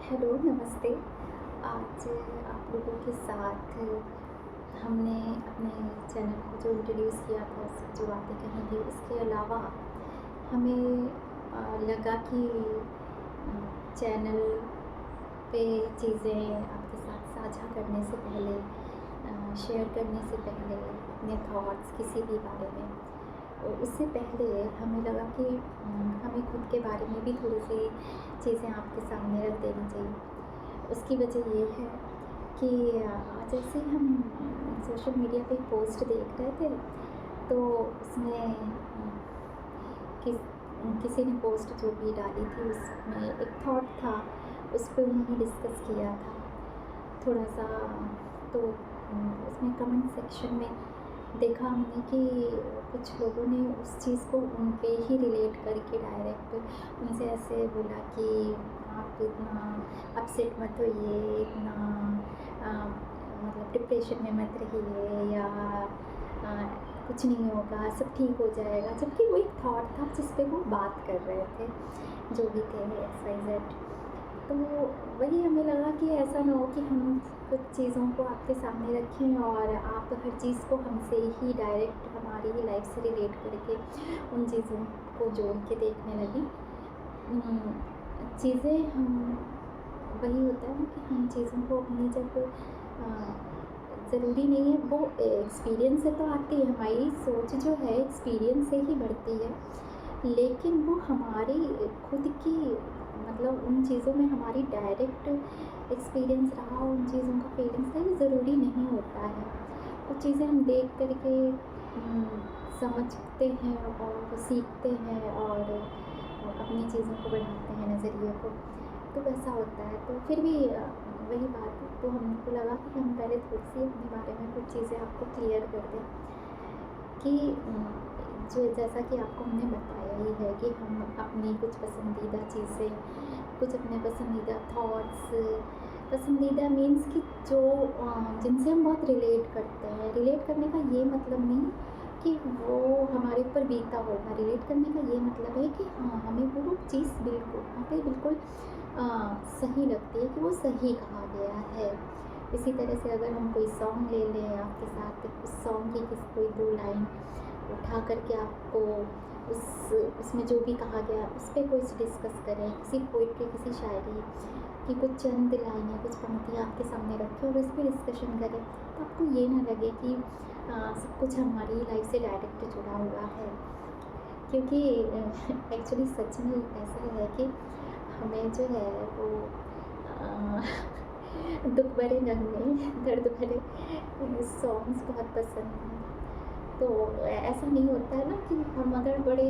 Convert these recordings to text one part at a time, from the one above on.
Hello, नमस्ते। आज आप लोगों के साथ हमने अपने चैनल को जो इंट्रोड्यूस किया था, उसमें जो बातें कही थी, उसके अलावा हमें लगा कि चैनल पे चीज़ें आपके साथ साझा करने से पहले, शेयर करने से पहले अपने थॉट्स किसी भी बारे में, उससे पहले हमें लगा कि हमें खुद के बारे में भी थोड़ी-सी चीज़ें आपके सामने रख देनी चाहिए। उसकी वजह ये है कि जैसे हम सोशल मीडिया पे पोस्ट देख रहे थे, तो उसमें किस किसी ने पोस्ट जो भी डाली थी, उसमें एक थॉट था, उस पे उन्होंने डिस्कस किया था थोड़ा-सा। तो उसमें कमेंट सेक्शन में देखा हमने कि कुछ लोगों ने उस चीज़ को उन पे ही रिलेट करके डायरेक्ट उनसे ऐसे बोला कि आप इतना अपसेट मत होइए, इतना मतलब डिप्रेशन में मत रहिए, या कुछ नहीं होगा, सब ठीक हो जाएगा। जबकि वो एक थॉट था जिस पे वो बात कर रहे थे, जो भी थे एक्स वाई जेड। तो वही हमें लगा कि ऐसा ना हो कि हम कुछ चीज़ों को आपके सामने रखें और आप हर चीज़ को हमसे ही डायरेक्ट हमारी ही लाइफ से रिलेट करके उन चीज़ों को जोड़ के देखने लगें। चीज़ें हम वही होता है ना कि हम चीज़ों को अपनी जब ज़रूरी नहीं है वो एक्सपीरियंस से तो आती है, हमारी सोच जो है एक्सपीरियंस से ही बढ़ती है, लेकिन वो हमारी खुद की मतलब उन चीज़ों में हमारी डायरेक्ट एक्सपीरियंस रहा, उन चीज़ों का फीलिंग्स रहा, ये ज़रूरी नहीं होता है। कुछ चीज़ें हम देख कर के समझते हैं और सीखते हैं और अपनी चीज़ों को बढ़ाते हैं, नज़रिए को, तो वैसा होता है। तो फिर भी वही बात है, तो हमको लगा कि हम पहले थोड़ी-सी अपने बारे में कुछ चीज़ें आपको क्लियर कर दें कि जो जैसा कि आपको हमने बताया ही है कि हम अपनी कुछ पसंदीदा चीज़ें, कुछ अपने पसंदीदा थॉट्स, पसंदीदा मीन्स कि जो जिनसे हम बहुत रिलेट करते हैं। रिलेट करने का ये मतलब नहीं कि वो हमारे ऊपर बीता होगा, रिलेट करने का ये मतलब है कि हाँ, हमें वो चीज़ बिल्कुल वहाँ पे बिल्कुल सही लगती है कि वो सही कहा गया है। इसी तरह से अगर हम कोई सॉन्ग ले लें, आपके साथ उस सॉन्ग की किसी कोई 2 लाइन उठा कर के आपको उसमें जो भी कहा गया उस पे कुछ डिस्कस करें, किसी पोइट्री, किसी शायरी की कुछ चंद लाइनें, कुछ पंक्तियाँ आपके सामने रखें और उस पे डिस्कशन करें, तो आपको ये ना लगे कि सब कुछ हमारी लाइफ से डायरेक्ट जुड़ा हुआ है। क्योंकि एक्चुअली सच में ऐसा है कि हमें जो है वो दुःख भरे नगमे, दर्द भरे सॉन्ग्स बहुत पसंद हैं। तो ऐसा नहीं होता है ना कि हम अगर बड़े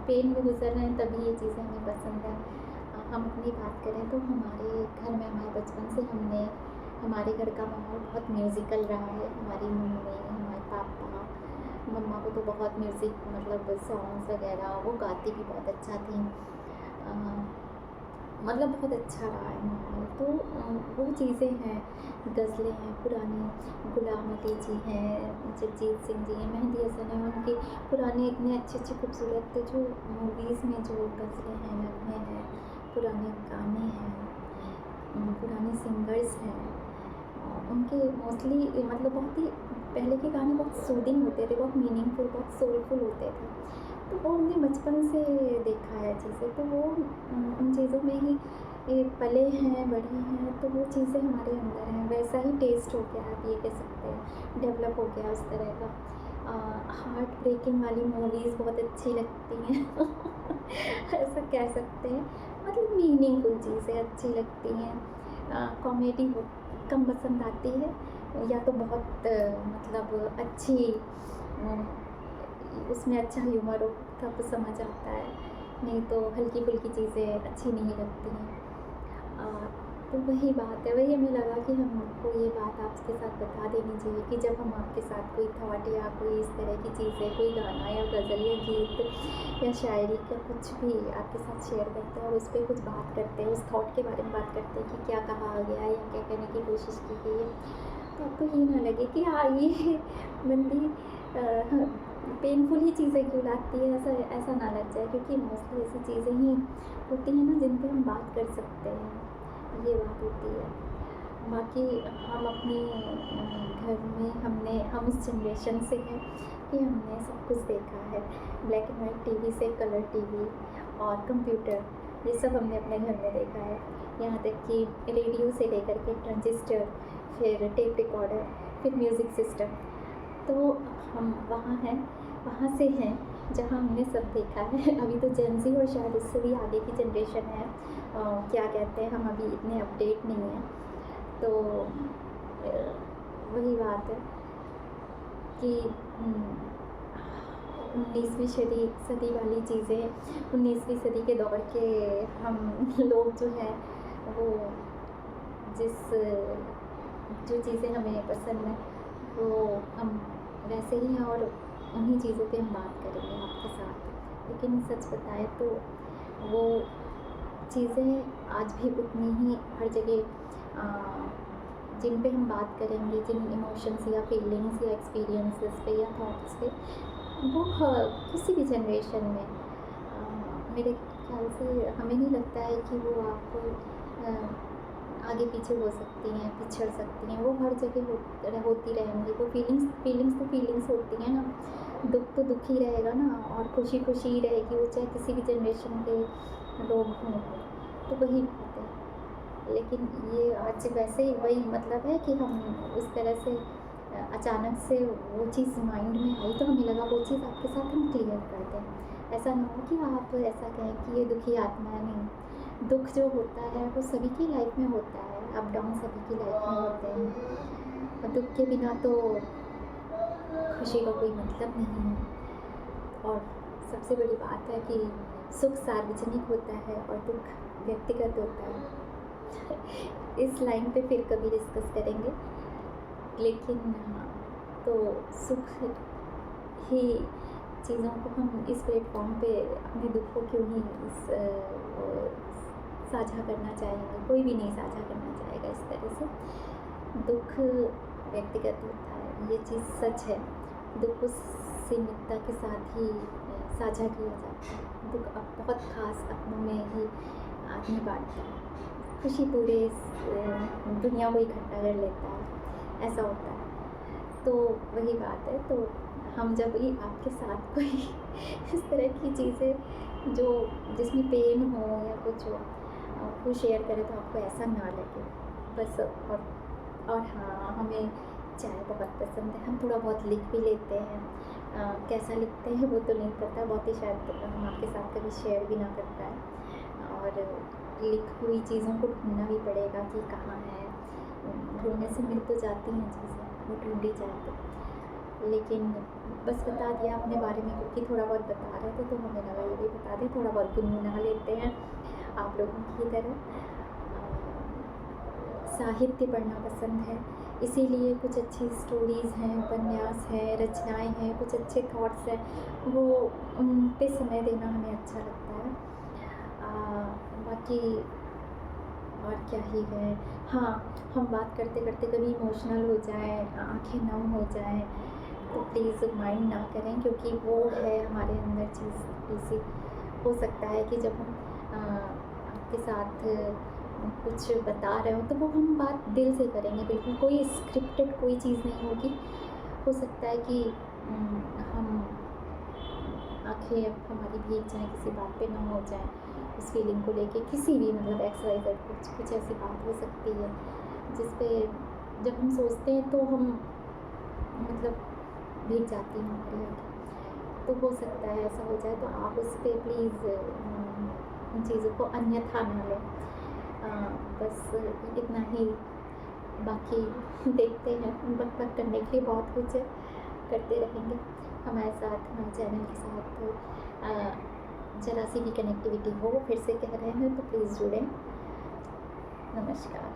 पेन में गुज़र रहे हैं तभी ये चीज़ें हमें पसंद हैं। हम अपनी बात करें तो हमारे घर में हमारे बचपन से हमने हमारे घर का माहौल बहुत म्यूज़िकल रहा है। हमारी मम्मी, हमारे पापा, मम्मा को तो बहुत म्यूज़िक मतलब सॉन्ग्स वग़ैरह वो गाती भी बहुत अच्छा थीं। मतलब बहुत अच्छा रहा है माहौल। तो वो चीज़ें हैं, गज़लें हैं पुरानी, गुलाम अली जी हैं, जगजीत सिंह जी हैं, मेहंदी हसन हैं, उनके पुराने इतने अच्छे-अच्छे खूबसूरत जो मूवीज़ में जो गज़लें हैं, नगमे हैं, पुराने गाने हैं, पुराने सिंगर्स हैं, उनके मोस्टली मतलब बहुत ही पहले के गाने बहुत सूदिंग होते थे, बहुत मीनिंगफुल, बहुत सोलफुल होते थे। तो वो हमने बचपन से देखा है चीज़ें, तो वो उन चीज़ों में ही ये पले हैं, बड़े हैं, तो वो चीज़ें हमारे अंदर हैं। वैसा ही टेस्ट हो गया, आप ये कह सकते हैं, डेवलप हो गया उस तरह का। हार्ट ब्रेकिंग वाली मूवीज़ बहुत अच्छी लगती हैं ऐसा कह सकते हैं। मतलब मीनिंगफुल चीज़ें अच्छी लगती हैं। कॉमेडी वो कम पसंद आती है, या तो बहुत मतलब अच्छी उसमें अच्छा ह्यूमर हो तब तो समझ आता है, नहीं तो हल्की-फुल्की चीज़ें अच्छी नहीं लगती हैं। तो वही बात है, वही हमें लगा कि हमको ये बात आपके साथ बता देनी चाहिए कि जब हम आपके साथ कोई थॉट या कोई इस तरह की चीज़ें, कोई गाना या गज़ल या गीत या शायरी का कुछ भी आपके साथ शेयर करते हैं और उस पे कुछ बात करते हैं, उस थॉट के बारे में बात करते हैं कि क्या कहा गया है या क्या कहने की कोशिश की गई है, तो आपको ये ना लगे कि हाँ, ये बंदी पेनफुल ही चीज़ें क्यों लाती है, ऐसा ऐसा ना लग जाए, क्योंकि मोस्टली ऐसी चीज़ें ही होती हैं ना जिन पे हम बात कर सकते हैं, ये बात होती है। बाकी हम अपने घर में हम उस जनरेशन से हैं कि हमने सब कुछ देखा है, ब्लैक एंड वाइट टीवी से कलर टीवी और कंप्यूटर, ये सब हमने अपने घर में देखा है। यहाँ तक कि रेडियो से लेकर के ट्रांजिस्टर, फिर टेप रिकॉर्डर, फिर म्यूज़िक सिस्टम। तो हम वहाँ से हैं जहाँ हमने सब देखा है। अभी तो जेन ज़ी और शायद उससे भी आगे की जनरेशन है, क्या कहते हैं, हम अभी इतने अपडेट नहीं हैं। तो वही बात है कि 19वीं सदी वाली चीज़ें, 19वीं सदी के दौर के हम लोग जो हैं वो जो चीज़ें हमें पसंद हैं वो हम वैसे ही हैं, और उन्हीं चीज़ों पे हम बात करेंगे आपके साथ। लेकिन सच बताएं तो वो चीज़ें आज भी उतनी ही हर जगह जिन पे हम बात करेंगे, जिन इमोशंस या फीलिंग्स या एक्सपीरियंसेस पे या थॉट्स पे, वो किसी भी जनरेशन में मेरे ख्याल से हमें नहीं लगता है कि वो आपको आगे पीछे हो सकती हैं, पिछड़ सकती हैं। वो हर जगह होती रहेंगी। वो फीलिंग्स तो फीलिंग्स होती हैं ना, दुख तो दुख ही रहेगा ना, और खुशी खुशी ही रहेगी, वो चाहे किसी भी जनरेशन के लोग हों। तो वही बात है। लेकिन ये आज वैसे ही वही मतलब है कि हम उस तरह से अचानक से वो चीज़ माइंड में आई तो हमें लगा वो चीज़ आपके साथ हम क्लियर कर दें। ऐसा ना हो कि आप ऐसा कहें कि ये दुखी आत्मा है, नहीं। दुख जो होता है वो सभी की लाइफ में होता है, अप डाउन सभी की लाइफ में होते हैं, और दुख के बिना तो खुशी का कोई मतलब नहीं है। और सबसे बड़ी बात है कि सुख सार्वजनिक होता है और दुख व्यक्तिगत होता है। इस लाइन पे फिर कभी डिस्कस करेंगे। लेकिन तो सुख ही चीज़ों को हम इस प्लेटफॉर्म पे अपने दुख को क्यों ही साझा करना चाहेंगे, कोई भी नहीं साझा करना चाहेगा इस तरह से। दुख व्यक्तिगत होता है, ये चीज़ सच है। दुख को सीमितता के साथ ही साझा किया जाता है। दुख अब बहुत ख़ास अपनों में ही आदमी बांटता है, खुशी पूरे दुनिया को इकट्ठा कर लेता है, ऐसा होता है। तो वही बात है। तो हम जब भी आपके साथ कोई इस तरह की चीज़ें जो जिसमें पेन हो या कुछ हो वो शेयर करें तो आपको ऐसा ना लगे बस। और हाँ, हमें चाय बहुत पसंद है, हम थोड़ा बहुत लिख भी लेते हैं। कैसा लिखते हैं वो तो नहीं पता, बहुत ही शायद हम आपके साथ कभी शेयर भी ना कर पाए। और लिखी हुई चीज़ों को ढूंढना भी पड़ेगा कि कहाँ है, ढूंढने से मिल तो जाती हैं चीज़ें, वो ढूंढी जाए तो। लेकिन बस बता दिया अपने बारे में, क्योंकि थोड़ा बहुत बता रहे थे तो हमें लगा ये भी बता दें, थोड़ा बहुत गुनगुना लेते हैं आप लोगों की तरह। साहित्य पढ़ना पसंद है, इसीलिए कुछ अच्छी स्टोरीज़ हैं, उपन्यास हैं, रचनाएं हैं, कुछ अच्छे थॉट्स हैं, वो उन पे समय देना हमें अच्छा लगता है। बाकी और क्या ही है। हाँ, हम बात करते करते कभी इमोशनल हो जाएँ, आँखें नम हो जाएँ तो प्लीज़ माइंड ना करें, क्योंकि वो है हमारे अंदर चीज़ थोड़ी-सी। हो सकता है कि जब हम आपके साथ कुछ बता रहे हो तो वो हम बात दिल से करेंगे, बिल्कुल कोई स्क्रिप्टेड कोई चीज़ नहीं होगी। हो सकता है कि हम आँखें अब हमारी भीग जाएँ, किसी बात पे नम हो जाएँ, उस फीलिंग को लेके, किसी भी मतलब XYZ कुछ ऐसी बात हो सकती है जिस पे जब हम सोचते हैं तो हम मतलब भीग जाती हैं हमारी आँखें। तो हो सकता है ऐसा हो जाए, तो आप उस पे प्लीज़ उन चीज़ों को अन्यथा ना लें। बस इतना ही। बाकी देखते हैं, बक करने के लिए बहुत कुछ है, करते रहेंगे। हमारे साथ हमारे चैनल के साथ ज़रा सी भी कनेक्टिविटी हो, फिर से कह रहे हैं, तो प्लीज़ जुड़ें। नमस्कार।